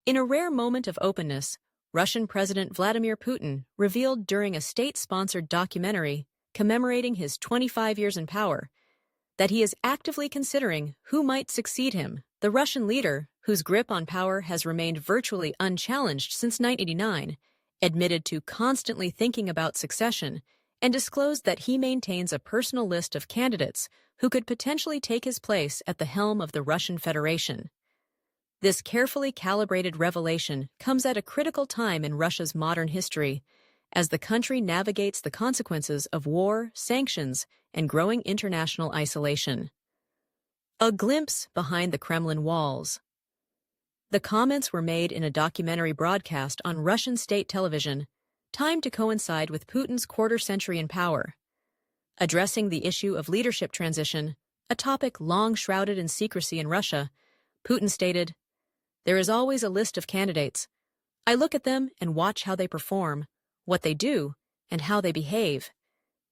In a rare moment of openness, Russian President Vladimir Putin revealed during a state-sponsored documentary commemorating his 25 years in power that he is actively considering who might succeed him. The Russian leader, whose grip on power has remained virtually unchallenged since 1989, admitted to constantly thinking about succession and disclosed that he maintains a personal list of candidates who could potentially take his place at the helm of the Russian Federation. This carefully calibrated revelation comes at a critical time in Russia's modern history, as the country navigates the consequences of war, sanctions, and growing international isolation. A glimpse behind the Kremlin walls. The comments were made in a documentary broadcast on Russian state television, timed to coincide with Putin's quarter-century in power. Addressing the issue of leadership transition, a topic long shrouded in secrecy in Russia, Putin stated, "There is always a list of candidates. I look at them and watch how they perform, what they do, and how they behave."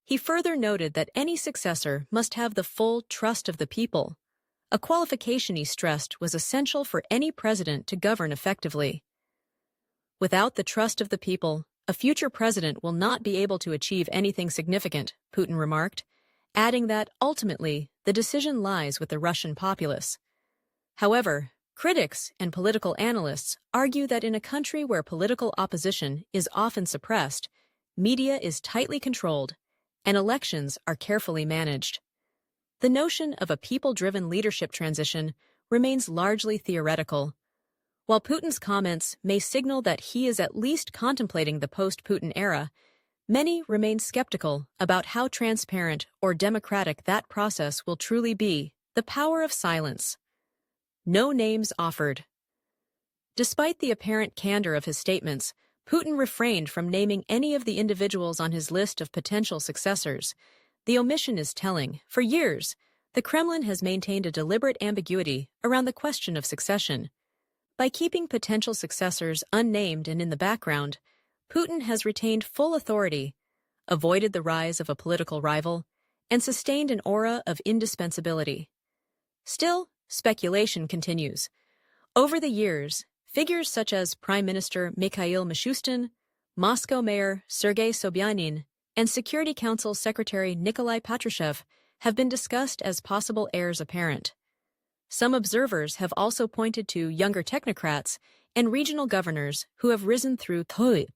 He further noted that any successor must have the full trust of the people, a qualification he stressed was essential for any president to govern effectively. Without the trust of the people, a future president will not be able to achieve anything significant, Putin remarked, adding that, ultimately, the decision lies with the Russian populace. However, critics and political analysts argue that in a country where political opposition is often suppressed, media is tightly controlled, and elections are carefully managed. The notion of a people-driven leadership transition remains largely theoretical. While Putin's comments may signal that he is at least contemplating the post-Putin era, many remain skeptical about how transparent or democratic that process will truly be. The power of silence. No names offered. Despite the apparent candor of his statements, Putin refrained from naming any of the individuals on his list of potential successors. The omission is telling. For years, the Kremlin has maintained a deliberate ambiguity around the question of succession. By keeping potential successors unnamed and in the background, Putin has retained full authority, avoided the rise of a political rival, and sustained an aura of indispensability. Still, speculation continues. Over the years, figures such as Prime Minister Mikhail Mishustin, Moscow Mayor Sergei Sobyanin, and Security Council Secretary Nikolai Patrushev have been discussed as possible heirs apparent. Some observers have also pointed to younger technocrats and regional governors who have risen through the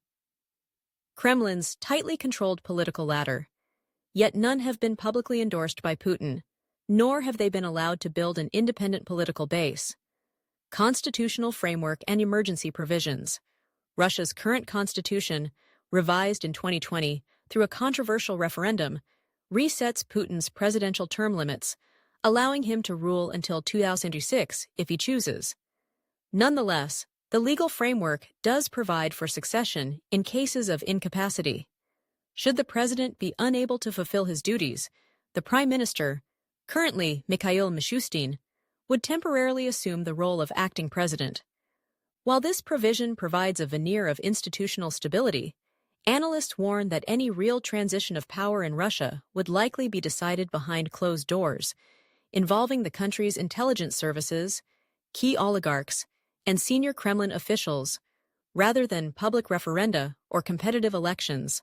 Kremlin's tightly controlled political ladder. Yet none have been publicly endorsed by Putin, nor have they been allowed to build an independent political base. Constitutional framework and emergency provisions. Russia's current constitution, revised in 2020 through a controversial referendum, resets Putin's presidential term limits, allowing him to rule until 2026 if he chooses. Nonetheless, the legal framework does provide for succession in cases of incapacity. Should the president be unable to fulfill his duties, the prime minister, currently Mikhail Mishustin, would temporarily assume the role of acting president. While this provision provides a veneer of institutional stability, analysts warn that any real transition of power in Russia would likely be decided behind closed doors, involving the country's intelligence services, key oligarchs, and senior Kremlin officials, rather than public referenda or competitive elections.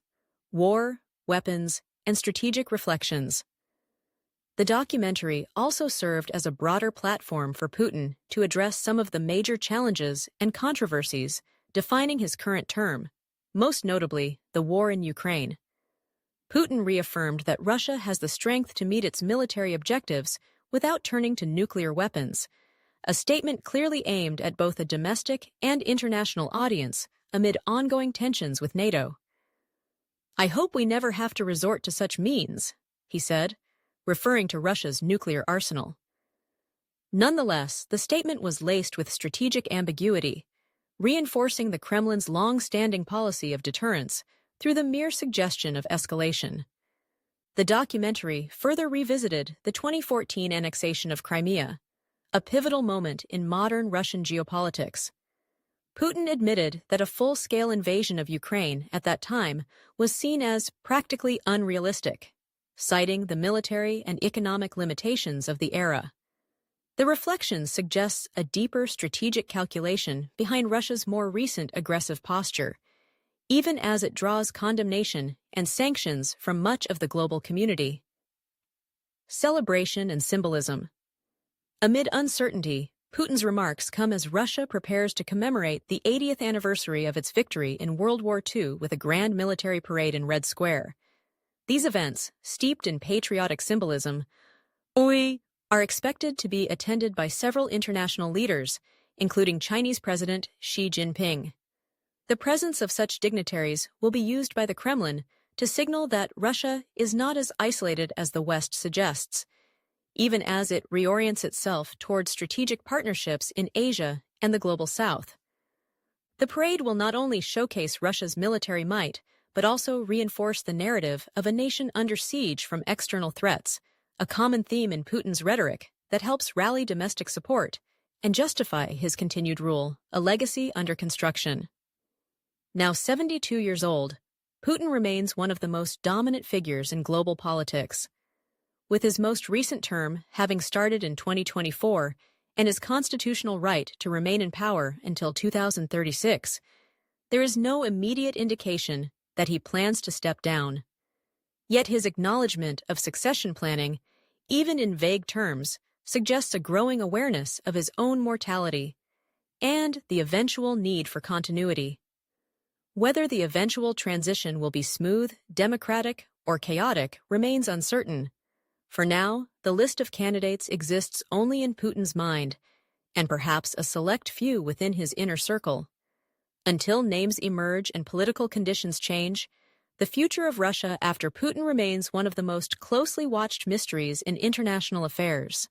War, weapons, and strategic reflections. The documentary also served as a broader platform for Putin to address some of the major challenges and controversies defining his current term, most notably the war in Ukraine. Putin reaffirmed that Russia has the strength to meet its military objectives without turning to nuclear weapons, a statement clearly aimed at both a domestic and international audience amid ongoing tensions with NATO. "I hope we never have to resort to such means," he said, referring to Russia's nuclear arsenal. Nonetheless, the statement was laced with strategic ambiguity, reinforcing the Kremlin's long-standing policy of deterrence through the mere suggestion of escalation. The documentary further revisited the 2014 annexation of Crimea, a pivotal moment in modern Russian geopolitics. Putin admitted that a full-scale invasion of Ukraine at that time was seen as practically unrealistic, citing the military and economic limitations of the era. The reflection suggests a deeper strategic calculation behind Russia's more recent aggressive posture, even as it draws condemnation and sanctions from much of the global community. Celebration and symbolism. Amid uncertainty, Putin's remarks come as Russia prepares to commemorate the 80th anniversary of its victory in World War II with a grand military parade in Red Square. These events, steeped in patriotic symbolism, are expected to be attended by several international leaders, including Chinese President Xi Jinping. The presence of such dignitaries will be used by the Kremlin to signal that Russia is not as isolated as the West suggests, even as it reorients itself toward strategic partnerships in Asia and the global South. The parade will not only showcase Russia's military might, but also reinforce the narrative of a nation under siege from external threats, a common theme in Putin's rhetoric that helps rally domestic support and justify his continued rule, a legacy under construction. Now 72 years old, Putin remains one of the most dominant figures in global politics. With his most recent term having started in 2024 and his constitutional right to remain in power until 2036, there is no immediate indication that he plans to step down. Yet his acknowledgement of succession planning, even in vague terms, suggests a growing awareness of his own mortality and the eventual need for continuity. Whether the eventual transition will be smooth, democratic, or chaotic remains uncertain. For now, the list of candidates exists only in Putin's mind, and perhaps a select few within his inner circle. Until names emerge and political conditions change, the future of Russia after Putin remains one of the most closely watched mysteries in international affairs.